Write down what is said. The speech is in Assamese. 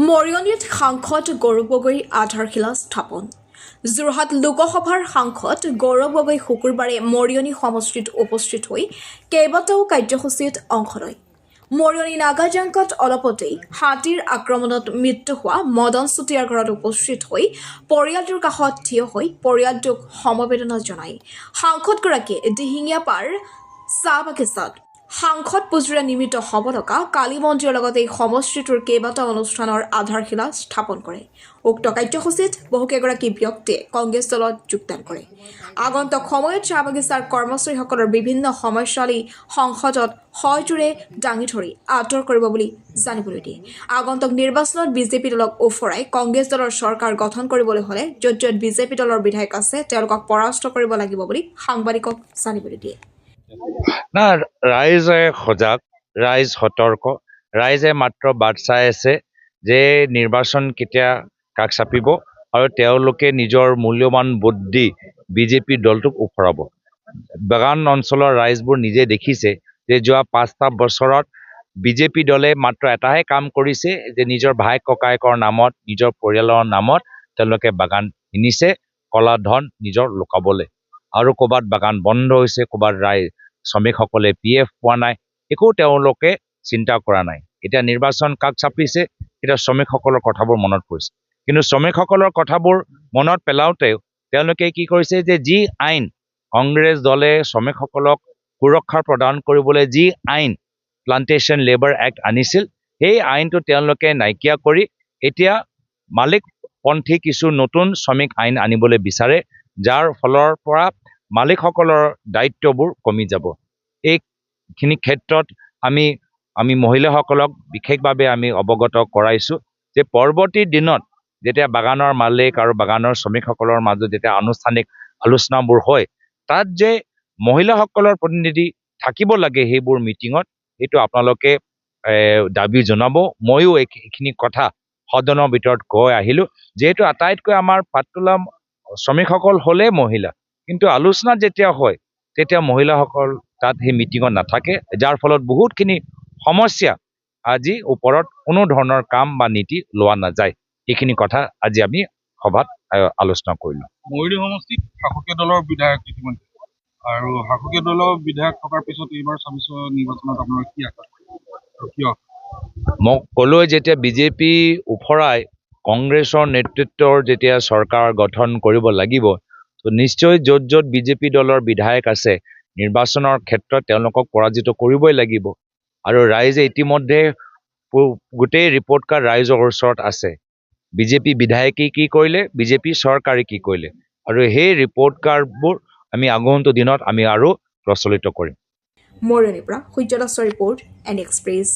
মৰিয়নিত সাংসদ গৌৰৱ গগৈৰ আধাৰশিলা স্থাপন। যোৰহাট লোকসভাৰ সাংসদ গৌৰৱ গগৈ শুকুৰবাৰে মৰিয়নি সমষ্টিত উপস্থিত হৈ কেইবাটাও কাৰ্যসূচীত অংশ লয়। মৰিয়নি নাগাজাংকাত অলপতেই হাতীৰ আক্ৰমণত মৃত্যু হোৱা মদন চুতীয়াৰ ঘৰত উপস্থিত হৈ পৰিয়ালটোৰ কাষত থিয় হৈ পৰিয়ালটোক সমবেদনা জনায়। সাংসদগৰাকীয়ে দিহিঙীয়া পাৰ চাহ বাগিচাত সাংসদ পুজোৰে নিৰ্মিত হ'ব লগা কালী মন্দিৰৰ লগতে এই সমষ্টিটোৰ কেইবাটাও অনুষ্ঠানৰ আধাৰশিলা স্থাপন কৰে। উক্ত কাৰ্যসূচীত বহুকেইগৰাকী ব্যক্তিয়ে কংগ্ৰেছ দলত যোগদান কৰে। আগন্তুক সময়ত চাহ বাগিচাৰ কৰ্মচাৰীসকলৰ বিভিন্ন সমস্যাৱলী সংসদত সজোৰে দাঙি ধৰি আঁতৰ কৰিব বুলি জানিবলৈ দিয়ে। আগন্তুক নিৰ্বাচনত বিজেপি দলক ওফৰাই কংগ্ৰেছ দলৰ চৰকাৰ গঠন কৰিবলৈ হ'লে য'ত য'ত বিজেপি দলৰ বিধায়ক আছে তেওঁলোকক পৰাস্ত কৰিব লাগিব বুলি সাংবাদিকক জানিবলৈ দিয়ে। না, ৰাইজে সজাগ, ৰাইজ সতৰ্ক, ৰাইজে মাত্ৰ বাট চাই আছে যে নিৰ্বাচন কেতিয়া কাষ চাপিব আৰু তেওঁলোকে নিজৰ মূল্যৱান ভোট দি বিজেপি দলটোক ওফৰাব। বাগান অঞ্চলৰ ৰাইজবোৰ নিজে দেখিছে যে যোৱা 5টা বছৰত বিজেপি দলে মাত্ৰ এটাহে কাম কৰিছে যে নিজৰ ভাই ককায়েকৰ নামত, নিজৰ পৰিয়ালৰ নামত তেওঁলোকে বাগান কিনিছে কলা ধন নিজৰ লুকাবলৈ। আৰু ক'ৰবাত বাগান বন্ধ হৈছে, ক'ৰবাত শ্ৰমিকসকলে PF পোৱা নাই, একো তেওঁলোকে চিন্তা কৰা নাই। এতিয়া নিৰ্বাচন কাষ চাপিছে, এতিয়া শ্ৰমিকসকলৰ কথাবোৰ মনত পৰিছে। কিন্তু শ্ৰমিকসকলৰ কথাবোৰ মনত পেলাওঁতে তেওঁলোকে কি কৰিছে যে যি আইন কংগ্ৰেছ দলে শ্ৰমিকসকলক সুৰক্ষা প্ৰদান কৰিবলৈ যি আইন প্লান্টেশ্যন লেবাৰ এক্ট আনিছিল, সেই আইনটো তেওঁলোকে নাইকিয়া কৰি এতিয়া মালিকপন্থী কিছু নতুন শ্ৰমিক আইন আনিবলৈ বিচাৰে, যাৰ ফলৰ পৰা মালিকসকলৰ দায়িত্ববোৰ কমি যাব। এইখিনি ক্ষেত্ৰত আমি মহিলাসকলক বিশেষভাৱে আমি অৱগত কৰাইছোঁ যে পৰৱৰ্তী দিনত যেতিয়া বাগানৰ মালিক আৰু বাগানৰ শ্ৰমিকসকলৰ মাজত যেতিয়া আনুষ্ঠানিক আলোচনাবোৰ হয়, তাত যে মহিলাসকলৰ প্ৰতিনিধি থাকিব লাগে সেইবোৰ মিটিঙত, এইটো আপোনালোকে দাবী জনাব। ময়ো এইখিনি কথা সদনৰ ভিতৰত কৈ আহিলোঁ, যিহেতু আটাইতকৈ আমাৰ পাতোলা শ্ৰমিকসকল হ'লে মহিলা, কিন্তু আলোচনা যেতিয়া হয় তেতিয়া মহিলাসকল তাত সেই মিটিঙত নাথাকে, যাৰ ফলত বহুতখিনি সমস্যা আজি ওপৰত কোনো ধৰণৰ কাম বা নীতি লোৱা নাযায়। এইখিনি কথা আজি আমি সভাত আলোচনা কৰিলোঁ। মৰিয়নি সমষ্টিত শাসকীয় দলৰ বিধায়ক ইতিমধ্যে, আৰু শাসকীয় দলৰ বিধায়ক থকাৰ পিছত এইবাৰ 26 নিৰ্বাচনত আপোনাৰ কি আশা আৰু কিয়? মই ক'লোৱে যেতিয়া বিজেপি ওফৰাই কংগ্ৰেছৰ নেতৃত্বৰ যেতিয়া চৰকাৰ গঠন কৰিব লাগিব, তো নিশ্চয় য'ত য'ত বিজেপি দলৰ বিধায়ক আছে নিৰ্বাচনৰ ক্ষেত্ৰত তেওঁলোকক পৰাজিত কৰিবই লাগিব। আৰু ৰাইজে ইতিমধ্যে গোটেই ৰিপৰ্ট কাৰ্ড ৰাইজৰ ওচৰত আছে। বিজেপি বিধায়কে কি কৰিলে, বিজেপি চৰকাৰে কি কৰিলে, আৰু সেই ৰিপৰ্ট কাৰ্ডবোৰ আমি আগন্তুক দিনত আমি আৰু প্ৰচলিত কৰিম। মৰিয়নিৰ পৰা সূৰ্য দাসৰ ৰিপৰ্ট, এন এক্সপ্ৰেছ।